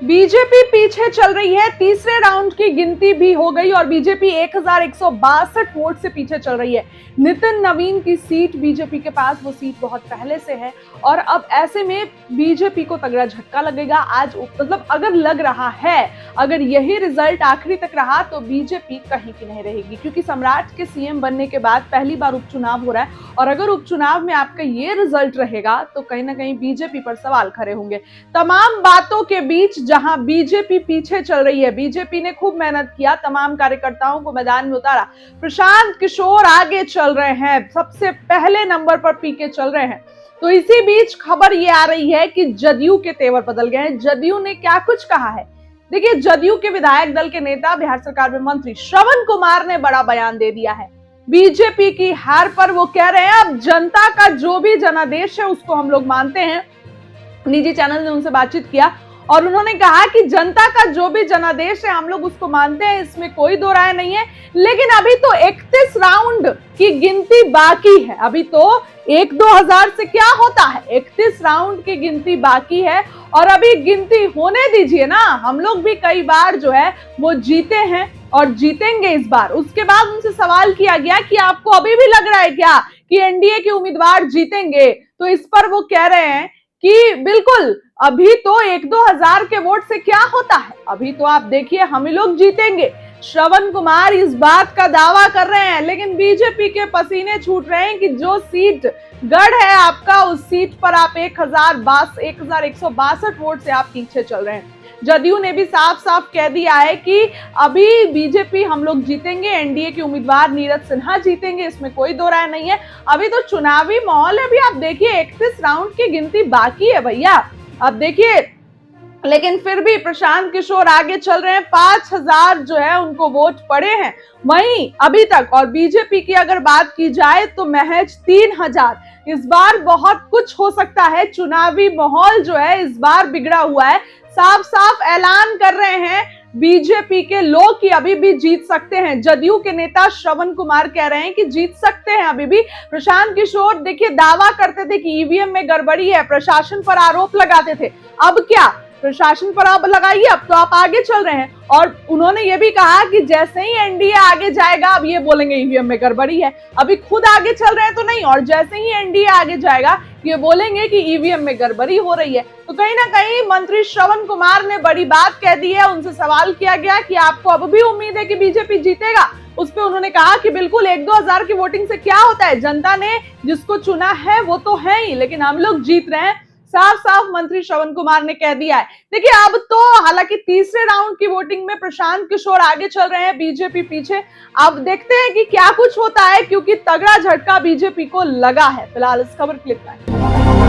BJP पीछे चल रही है, तीसरे राउंड की गिनती भी हो गई और बीजेपी 1162 वोट से पीछे चल रही है। नितिन नवीन की सीट बीजेपी के पास, वो सीट बहुत पहले से है और अब ऐसे में बीजेपी को तगड़ा झटका लगेगा आज। मतलब अगर लग रहा है, अगर यही रिजल्ट आखिरी तक रहा तो बीजेपी कहीं की नहीं रहेगी, क्योंकि सम्राट के सीएम बनने के बाद पहली बार उपचुनाव हो रहा है और अगर उपचुनाव में आपका ये रिजल्ट रहेगा तो कहीं ना कहीं बीजेपी पर सवाल खड़े होंगे। तमाम बातों के बीच जहां बीजेपी पीछे चल रही है, बीजेपी ने खूब मेहनत किया, तमाम कार्यकर्ताओं को मैदान में उतारा, प्रशांत किशोर आगे चल रहे हैं, सबसे पहले नंबर पर पीके चल रहे हैं। तो इसी बीच खबर ये आ रही है कि जदयू के तेवर बदल गए हैं। जदयू ने क्या कुछ कहा है, देखिए। जदयू के विधायक दल के नेता, बिहार सरकार में मंत्री श्रवण कुमार ने बड़ा बयान दे दिया है बीजेपी की हार पर। वो कह रहे हैं अब जनता का जो भी जनादेश है उसको हम लोग मानते हैं। निजी चैनल ने उनसे बातचीत किया और उन्होंने कहा कि जनता का जो भी जनादेश है हम लोग उसको मानते हैं, इसमें कोई दो राय नहीं है, लेकिन अभी तो 31 राउंड की गिनती बाकी है। अभी तो 1-2 से क्या होता है, 31 राउंड की गिनती बाकी है और अभी गिनती होने दीजिए ना। हम लोग भी कई बार जो है वो जीते हैं और जीतेंगे इस बार। उसके बाद उनसे सवाल किया गया कि आपको अभी भी लग रहा है क्या कि एनडीए के उम्मीदवार जीतेंगे, तो इस पर वो कह रहे हैं कि बिल्कुल, अभी तो 1-2 के वोट से क्या होता है, अभी तो आप देखिए हम ही लोग जीतेंगे। श्रवण कुमार इस बात का दावा कर रहे हैं, लेकिन बीजेपी के पसीने छूट रहे हैं कि जो सीट गढ़ है आपका, उस सीट पर आप 1162 वोट से आप पीछे चल रहे हैं। जदयू ने भी साफ साफ कह दिया है कि अभी बीजेपी हम लोग जीतेंगे, एनडीए के उम्मीदवार नीरज सिन्हा जीतेंगे, इसमें कोई दो राय नहीं है। अभी तो चुनावी माहौल है, अभी आप देखिए 31 राउंड की गिनती बाकी है भैया, अब देखिए। लेकिन फिर भी प्रशांत किशोर आगे चल रहे हैं, 5000 जो है उनको वोट पड़े हैं वहीं अभी तक, और बीजेपी की अगर बात की जाए तो महज 3000। इस बार बहुत कुछ हो सकता है, चुनावी माहौल जो है इस बार बिगड़ा हुआ है। साफ साफ ऐलान कर रहे हैं बीजेपी के लोग कि अभी भी जीत सकते हैं। जदयू के नेता श्रवण कुमार कह रहे हैं कि जीत सकते हैं अभी भी। प्रशांत किशोर देखिए दावा करते थे कि ईवीएम में गड़बड़ी है, प्रशासन पर आरोप लगाते थे, अब क्या प्रशासन पर आप लगाइए, अब तो आप आगे चल रहे हैं। और उन्होंने ये भी कहा कि जैसे ही एनडीए आगे जाएगा अब ये बोलेंगे ईवीएम में गड़बड़ी है, अभी खुद आगे चल रहे हैं तो नहीं, और जैसे ही एनडीए आगे जाएगा ये बोलेंगे कि ईवीएम में गड़बड़ी हो रही है। तो कहीं ना कहीं मंत्री श्रवण कुमार ने बड़ी बात कह दी है। उनसे सवाल किया गया कि आपको अब भी उम्मीद है कि बीजेपी जीतेगा, उस पर उन्होंने कहा कि बिल्कुल 1-2 की वोटिंग से क्या होता है, जनता ने जिसको चुना है वो तो है ही, लेकिन हम लोग जीत रहे हैं, साफ साफ मंत्री श्रवण कुमार ने कह दिया है। देखिए अब तो हालांकि तीसरे राउंड की वोटिंग में प्रशांत किशोर आगे चल रहे हैं, बीजेपी पीछे। अब देखते हैं कि क्या कुछ होता है, क्योंकि तगड़ा झटका बीजेपी को लगा है। फिलहाल इस खबर क्लिक है।